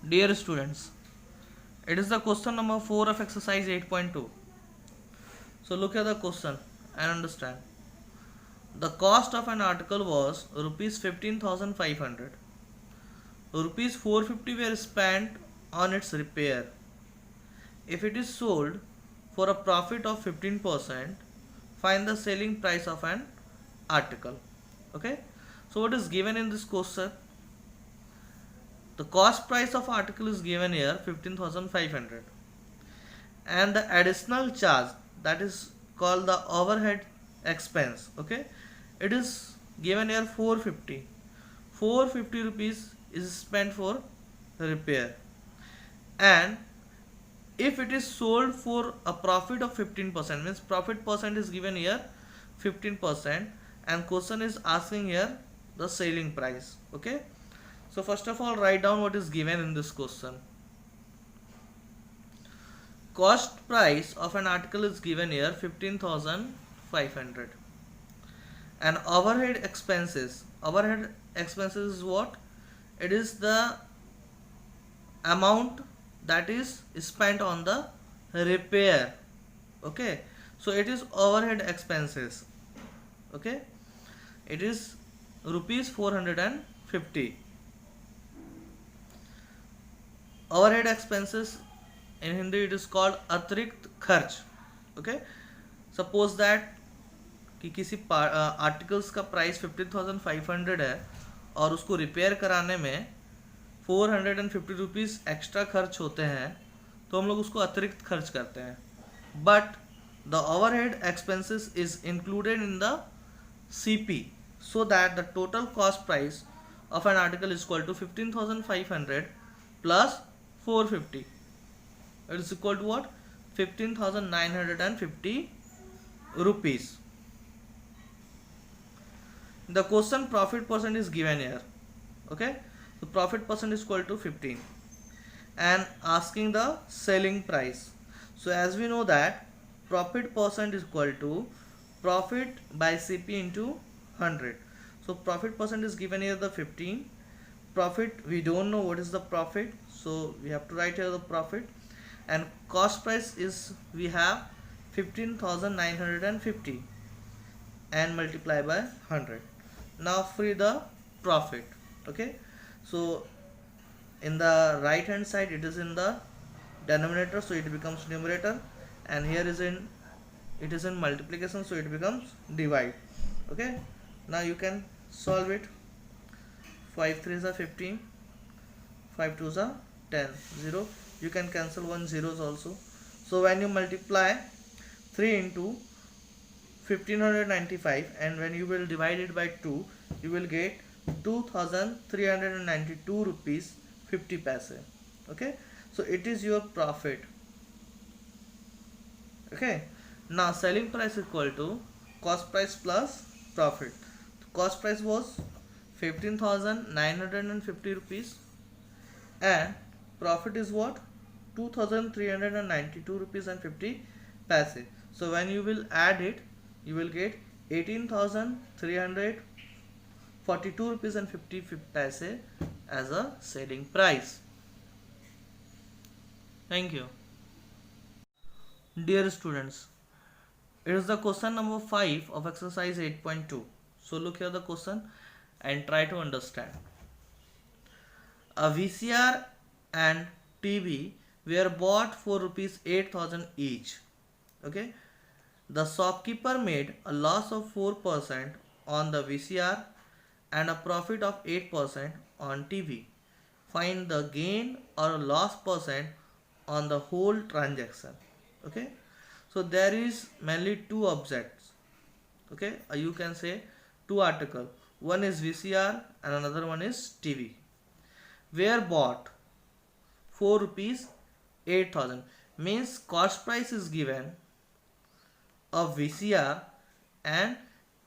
Dear students, it is the question number 4 of exercise 8.2. So look at the question and understand. The cost of an article was rupees 15,500. Rupees 450 were spent on its repair. If it is sold for a profit of 15%, find the selling price of an article. Okay. So what is given in this question? The cost price of article is given here 15,500, and the additional charge, that is called the overhead expense, okay, it is given here 450. 450 rupees is spent for repair, and if it is sold for a profit of 15%, means profit percent is given here 15%, and question is asking here the selling price. Okay, so first of all, write down what is given in this question. Cost price of an article is given here 15,500, and overhead expenses is what? It is the amount that is spent on the repair. Okay, so it is overhead expenses. Okay, it is rupees 450. Overhead expenses in Hindi it is called अतिरिक्त खर्च. Okay, suppose that कि किसी articles का price 15,500 है और उसको repair कराने में 450 रुपीज़ एक्स्ट्रा खर्च होते हैं, तो हम लोग उसको अतिरिक्त खर्च करते हैं. But the overhead expenses is included in the CP, so that the total cost price of an article is equal to 15,500 plus 450. It is equal to what? 15,950 rupees. The question profit percent is given here. Okay, so profit percent is equal to 15, and asking the selling price. So as we know that profit percent is equal to profit by CP into 100. So profit percent is given here the 15. Profit, we don't know what is the profit, so we have to write here the profit, and cost price is, we have 15,950 and multiply by 100. Now free the profit. Okay, so in the right hand side it is in the denominator, so it becomes numerator, and here is in, it is in multiplication, so it becomes divide. Okay, now you can solve it. 5 3s are 15, 5 2s are 10, 0, you can cancel one zeros also. So when you multiply 3 into 1595, and when you will divide it by 2, you will get 2,392 rupees 50 paise. Okay, so it is your profit. Okay, now selling price is equal to cost price plus profit. Cost price was 15,950 rupees, and profit is what? 2,392 rupees and 50 paise. So when you will add it, you will get 18,342 rupees and 50 paise as a selling price. Thank you. Dear students, it is the question number 5 of exercise 8.2. So look here the question and try to understand. A VCR and TV were bought for rupees 8,000 each. Okay, the shopkeeper made a loss of 4% on the VCR and a profit of 8% on TV. Find the gain or loss percent on the whole transaction. Okay, so there is mainly two objects. Okay, you can say two articles. One is VCR and another one is TV. Were bought for rupees 8,000, means cost price is given of VCR and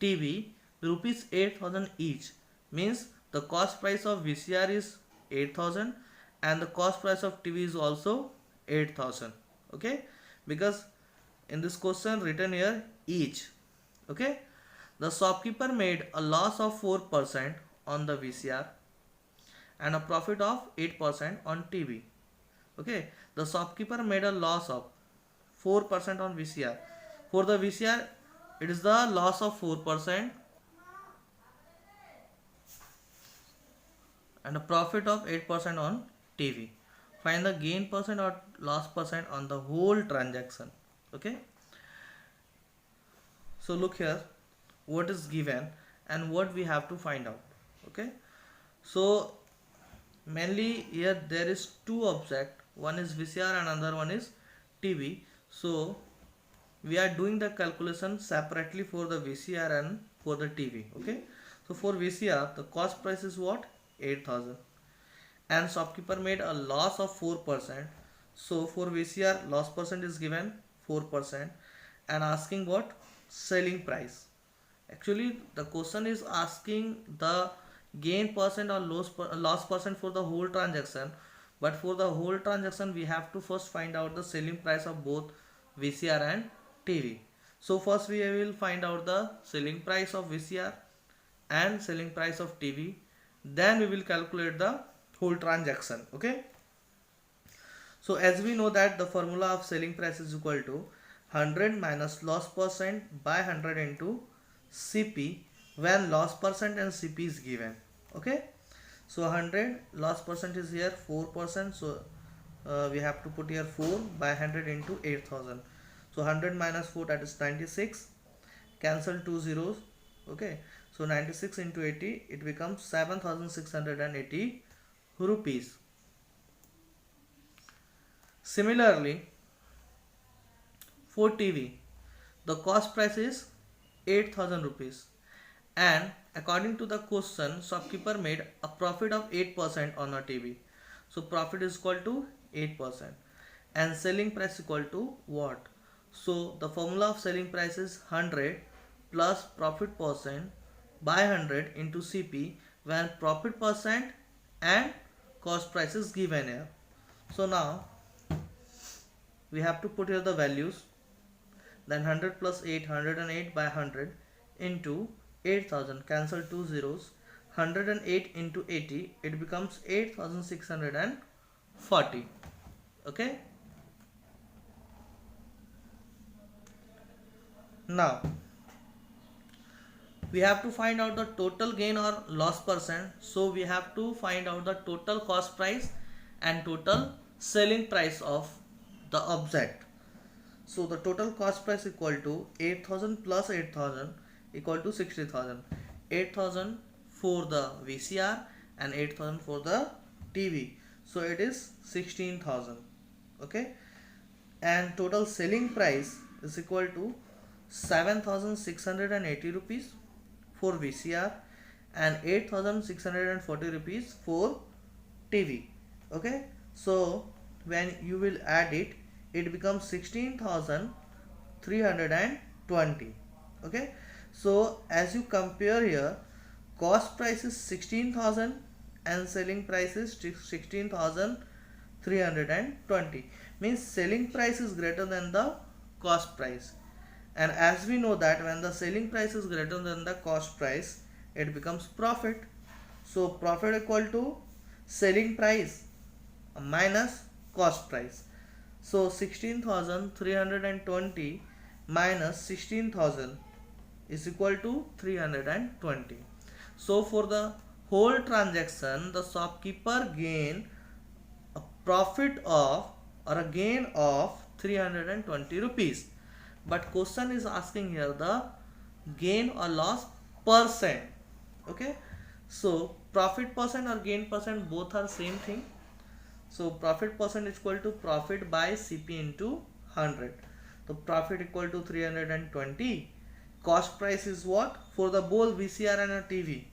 TV rupees 8,000 each, means the cost price of VCR is 8,000 and the cost price of TV is also 8,000. Okay, because in this question written here each. Okay, the shopkeeper made a loss of 4% on the VCR and a profit of 8% on TV. Okay, the shopkeeper made a loss of 4% on VCR. For the VCR, it is the loss of 4% and a profit of 8% on TV. Find the gain percent or loss percent on the whole transaction. Okay, so look here, what is given and what we have to find out. Okay, so mainly here there is two object, one is VCR and another one is TV. So we are doing the calculation separately for the VCR and for the TV. Okay, so for VCR the cost price is what, 8,000, and shopkeeper made a loss of 4%. So for VCR loss percent is given 4% and asking what, selling price. Actually the question is asking the gain percent or loss percent for the whole transaction, but for the whole transaction we have to first find out the selling price of both VCR and TV. So first we will find out the selling price of VCR and selling price of TV, then we will calculate the whole transaction. Okay, so as we know that the formula of selling price is equal to 100 minus loss percent by 100 into CP, when loss percent and CP is given. Okay, so 100 loss percent is here 4%, so we have to put here 4 by 100 into 8,000. So 100 minus 4, that is 96, cancel 2 zeros. Okay, so 96 into 80, it becomes 7,680 rupees. Similarly, for TV, the cost price is 8,000 rupees, and according to the question, shopkeeper made a profit of 8% on a TV. So profit is equal to 8% and selling price equal to what? So the formula of selling price is 100 plus profit percent by 100 into CP, when profit percent and cost price is given here. So now we have to put here the values, then 100 plus 8, 108 by 100 into 8,000, cancel 2 zeros, 108 into 80, it becomes 8,640. Okay, now we have to find out the total gain or loss percent. So we have to find out the total cost price and total selling price of the object. So the total cost price equal to 8,000 plus 8,000 equal to 60,000. 8,000 for the VCR and 8,000 for the TV. So it is 16,000. Okay, and total selling price is equal to 7,680 rupees for VCR and 8,640 rupees for TV. Okay, so when you will add it, it becomes 16,320. Okay, so as you compare here, cost price is 16,000 and selling price is 16,320, means selling price is greater than the cost price. And as we know that when the selling price is greater than the cost price, it becomes profit. So profit equal to selling price minus cost price. So 16,320 minus 16,000 is equal to 320. So for the whole transaction, the shopkeeper gained a profit of or a gain of 320 rupees. But question is asking here the gain or loss percent. Okay, so profit percent or gain percent both are same thing. So profit percent is equal to profit by CP into 100. So profit equal to 320. Cost price is what? For the both VCR and a TV,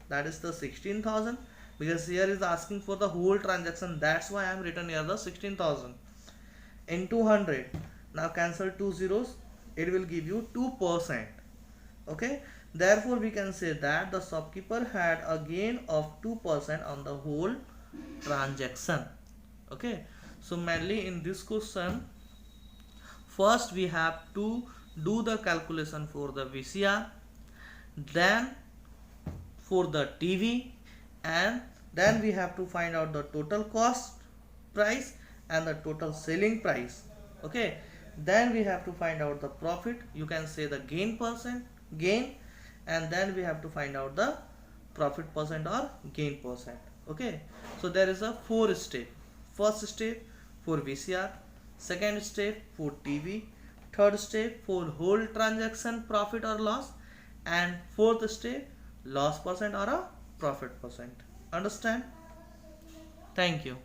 that is the 16,000, because here is asking for the whole transaction. That's why I am written here the 16,000 into 100. Now cancel 2 zeros. It will give you 2%. Okay. Therefore, we can say that the shopkeeper had a gain of 2% on the whole transaction. Okay, so mainly in this question, first we have to do the calculation for the VCR, then for the TV, and Then we have to find out the total cost price and the total selling price. Okay, then we have to find out the profit, you can say the gain, and then we have to find out the profit percent or gain percent. Okay, so there is a 4 step. First step for VCR, second step for TV, third step for whole transaction profit or loss, and fourth step loss percent or a profit percent. Understand? Thank you.